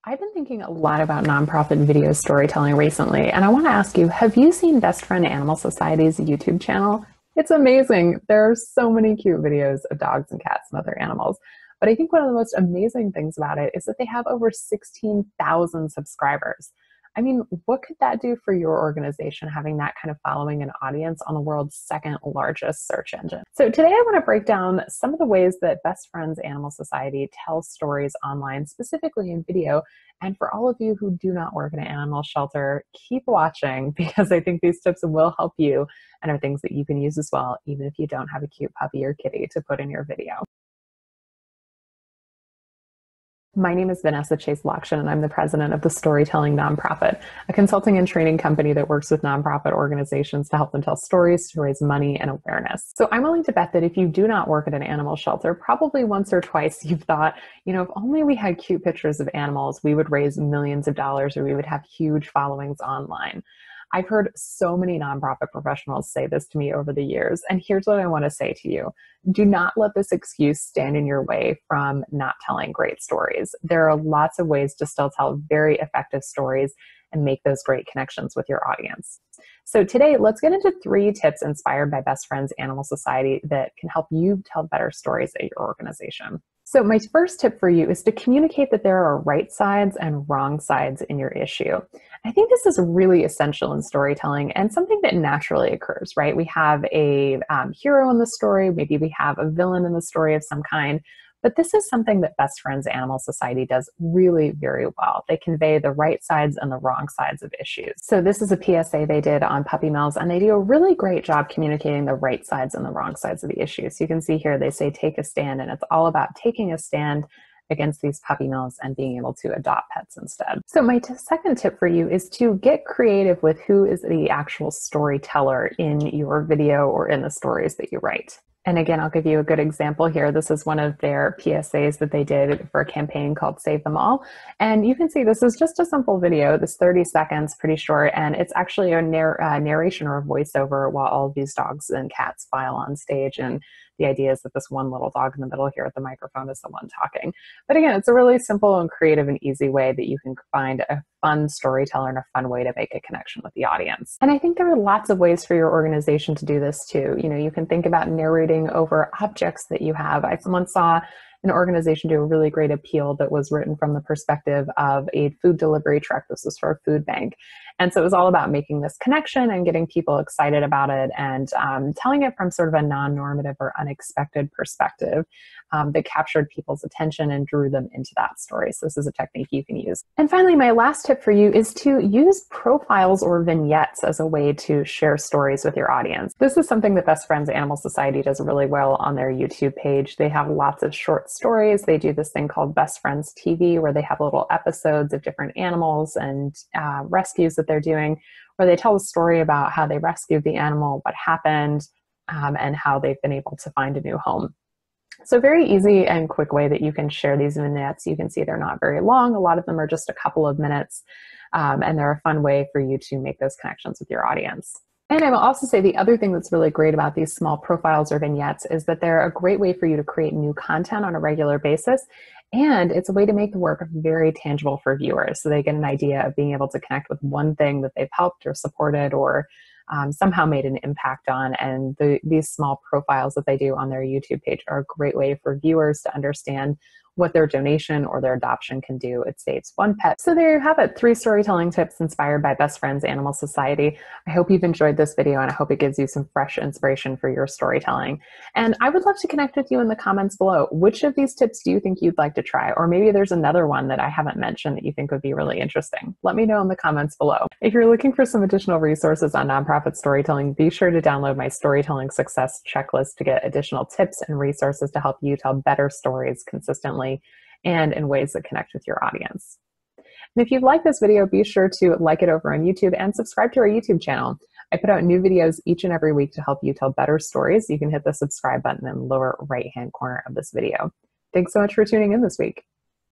I've been thinking a lot about nonprofit video storytelling recently, and I want to ask you, have you seen Best Friend Animal Society's YouTube channel? It's amazing. There are so many cute videos of dogs and cats and other animals. But I think one of the most amazing things about it is that they have over 16,000 subscribers. I mean, what could that do for your organization, having that kind of following and audience on the world's second largest search engine? So today I want to break down some of the ways that Best Friends Animal Society tells stories online, specifically in video. And for all of you who do not work in an animal shelter, keep watching because I think these tips will help you and are things that you can use as well, even if you don't have a cute puppy or kitty to put in your video. My name is Vanessa Lockshin, and I'm the president of the Storytelling Nonprofit, a consulting and training company that works with nonprofit organizations to help them tell stories to raise money and awareness. So I'm willing to bet that if you do not work at an animal shelter, probably once or twice you've thought, if only we had cute pictures of animals, we would raise millions of dollars or we would have huge followings online. I've heard so many nonprofit professionals say this to me over the years, and here's what I want to say to you. Do not let this excuse stand in your way from not telling great stories. There are lots of ways to still tell very effective stories and make those great connections with your audience. So today, let's get into 3 tips inspired by Best Friends Animal Society that can help you tell better stories at your organization. So my first tip for you is to communicate that there are right sides and wrong sides in your issue. I think this is really essential in storytelling and something that naturally occurs, right? We have a hero in the story, maybe we have a villain in the story of some kind, but this is something that Best Friends Animal Society does really very well. They convey the right sides and the wrong sides of issues. So this is a PSA they did on puppy mills, and they do a really great job communicating the right sides and the wrong sides of the issues. You can see here they say take a stand, and it's all about taking a stand against these puppy mills and being able to adopt pets instead. So my second tip for you is to get creative with who is the actual storyteller in your video or in the stories that you write. And again, I'll give you a good example here. This is one of their PSAs that they did for a campaign called Save Them All. And you can see this is just a simple video, this 30 seconds, pretty short, and it's actually a narration or a voiceover while all of these dogs and cats file on stage. And the idea is that this one little dog in the middle here at the microphone is the one talking. But again, it's a really simple and creative and easy way that you can find a fun storyteller and a fun way to make a connection with the audience. And I think there are lots of ways for your organization to do this too. You can think about narrating over objects that you have. I once saw an organization do a really great appeal that was written from the perspective of a food delivery truck. This was for a food bank. And so it was all about making this connection and getting people excited about it and telling it from sort of a non-normative or unexpected perspective that captured people's attention and drew them into that story. So this is a technique you can use. And finally, my last tip for you is to use profiles or vignettes as a way to share stories with your audience. This is something that Best Friends Animal Society does really well on their YouTube page. They have lots of short stories. They do this thing called Best Friends TV, where they have little episodes of different animals and rescues that they're doing, where they tell a story about how they rescued the animal, what happened, and how they've been able to find a new home. So very easy and quick way that you can share these vignettes. You can see they're not very long. A lot of them are just a couple of minutes, and they're a fun way for you to make those connections with your audience. And I will also say the other thing that's really great about these small profiles or vignettes is that they're a great way for you to create new content on a regular basis. And it's a way to make the work very tangible for viewers. So they get an idea of being able to connect with one thing that they've helped or supported or somehow made an impact on. And these small profiles that they do on their YouTube page are a great way for viewers to understand what their donation or their adoption can do. It saves one pet. So there you have it, 3 storytelling tips inspired by Best Friends Animal Society. I hope you've enjoyed this video and I hope it gives you some fresh inspiration for your storytelling. And I would love to connect with you in the comments below. Which of these tips do you think you'd like to try? Or maybe there's another one that I haven't mentioned that you think would be really interesting. Let me know in the comments below. If you're looking for some additional resources on nonprofit storytelling, be sure to download my Storytelling Success Checklist to get additional tips and resources to help you tell better stories consistently and in ways that connect with your audience. And if you've liked this video, be sure to like it over on YouTube and subscribe to our YouTube channel. I put out new videos each and every week to help you tell better stories. You can hit the subscribe button in the lower right-hand corner of this video. Thanks so much for tuning in this week.